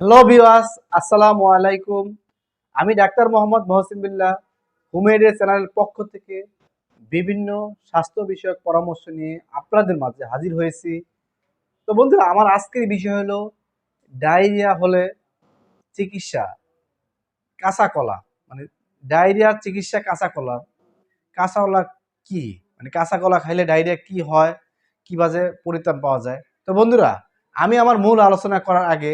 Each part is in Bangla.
হ্যালো ভিউয়ার্স, আসসালামু আলাইকুম। আমি ডাক্তার মোহাম্মদ মহসিন বিল্লাহ হুমেডের চ্যানেলের পক্ষ থেকে বিভিন্ন স্বাস্থ্য বিষয়ক পরামর্শ নিয়ে আপনাদের মাঝে হাজির হয়েছি। তো বন্ধুরা, আমার আজকের বিষয় হলো ডায়রিয়া হলে চিকিৎসা কাঁচা কলা। মানে ডায়রিয়ার চিকিৎসা কাঁচা কলা। কাঁচা কলা কি? মানে কাঁচা কলা খাইলে ডায়রিয়া কি হয়, কিভাবে পরিত্রাণ পাওয়া যায়। তো বন্ধুরা, আমি আমার মূল আলোচনা করার আগে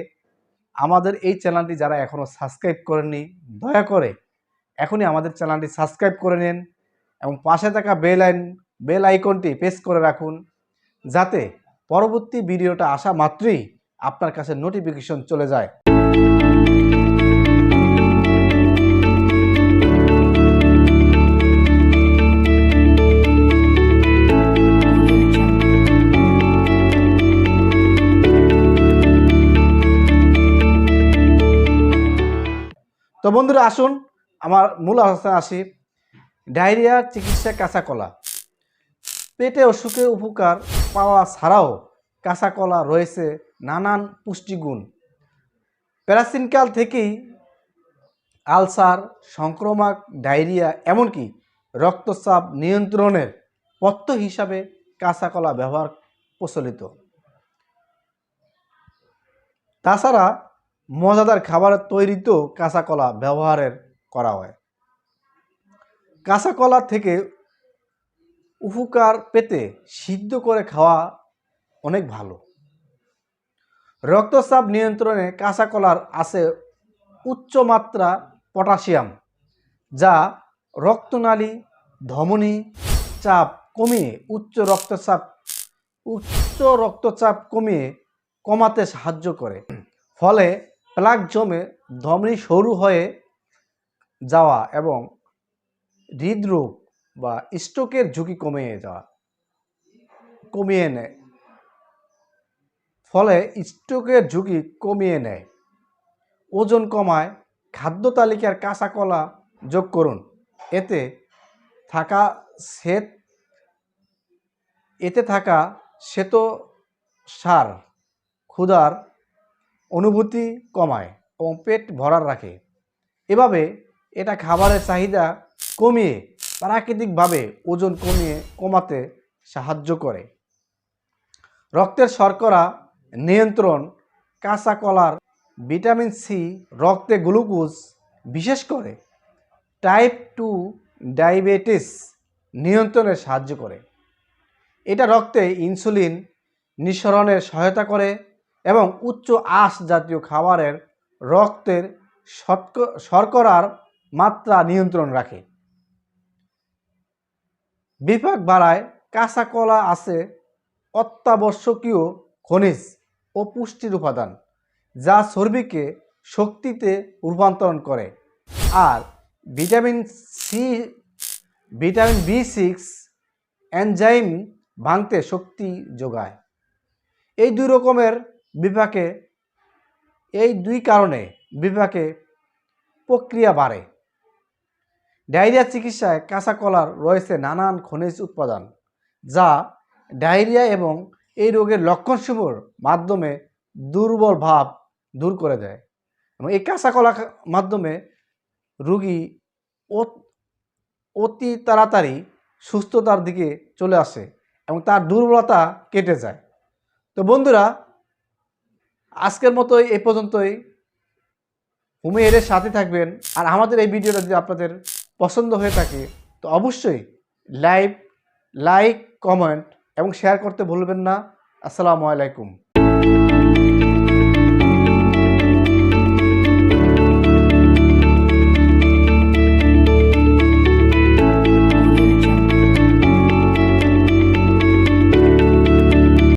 আমাদের এই চ্যানেলটি যারা এখনো সাবস্ক্রাইব করেননি, দয়া করে এখনই আমাদের চ্যানেলটি সাবস্ক্রাইব করে নিন এবং পাশে থাকা বেল আইকনটি প্রেস করে রাখুন, যাতে পরবর্তী ভিডিওটা আসা মাত্রই আপনার কাছে নোটিফিকেশন চলে যায়। তো বন্ধুরা, আসুন আমার মূল আলোচনা আসি। ডায়রিয়ার চিকিৎসা কাঁচা কলা। পেটে অসুখে উপকার পাওয়া ছাড়াও কাঁচা কলা রয়েছে নানান পুষ্টিগুণ। প্রাচীনকাল থেকেই আলসার, সংক্রামক, ডায়রিয়া এমনকি রক্তচাপ নিয়ন্ত্রণের পথ্য হিসাবে কাঁচা কলা ব্যবহার প্রচলিত। তাছাড়া মজাদার খাবারের তৈরিতেও কাঁচা কলা ব্যবহারের করা হয়। কাঁচা কলা থেকে উপকার পেতে সিদ্ধ করে খাওয়া অনেক ভালো। রক্তচাপ নিয়ন্ত্রণে কাঁচা কলার আছে উচ্চ মাত্রা পটাশিয়াম, যা রক্তনালী ধমনী চাপ কমিয়ে উচ্চ রক্তচাপ কমাতে সাহায্য করে। ফলে প্লাক জমে ধমনী সরু হয়ে যাওয়া এবং হৃদরোগ বা স্ট্রোকের ঝুঁকি কমিয়ে নেয়। ফলে স্ট্রোকের ঝুঁকি কমিয়ে নেয়। ওজন কমায়। খাদ্য তালিকার কাঁচা কলা যোগ করুন। এতে থাকা শ্বেতসার ক্ষুধার অনুভূতি কমায় এবং পেট ভরা রাখে। এভাবে এটা খাবারের চাহিদা কমিয়ে প্রাকৃতিকভাবে ওজন কমাতে সাহায্য করে। রক্তের শর্করা নিয়ন্ত্রণ। কাঁচা কলার ভিটামিন সি রক্তে গ্লুকোজ, বিশেষ করে টাইপ 2 ডায়াবেটিস নিয়ন্ত্রণে সাহায্য করে। এটা রক্তে ইনসুলিন নিঃসরণের সহায়তা করে এবং উচ্চ আঁশ জাতীয় খাবারের রক্তের শর্করার মাত্রা নিয়ন্ত্রণ রাখে। বিপাক বাড়ায়। কাঁচা কলা আছে অত্যাবশ্যকীয় খনিজ ও পুষ্টির উপাদান, যা চর্বিকে শক্তিতে রূপান্তরণ করে আর ভিটামিন B6 এনজাইম ভাঙতে শক্তি যোগায়। এই দুই কারণে বিপাকে প্রক্রিয়া বাড়ে। ডায়রিয়া চিকিৎসায় কাঁচা কলার রয়েছে নানান খনিজ উপাদান, যা ডায়রিয়া এবং এই রোগের লক্ষণসমূহের মাধ্যমে দুর্বল ভাব দূর করে দেয়। এবং এই কাঁচা কলার মাধ্যমে রোগী অতি তাড়াতাড়ি সুস্থতার দিকে চলে আসে এবং তার দুর্বলতা কেটে যায়। তো বন্ধুরা, আজকের মতো এই পর্যন্তই। হুমের সাথে থাকবেন। আর আমাদের এই ভিডিওটা যদি আপনাদের পছন্দ হয়ে থাকে, তো অবশ্যই লাইক, কমেন্ট এবং শেয়ার করতে ভুলবেন না। আসসালামু আলাইকুম।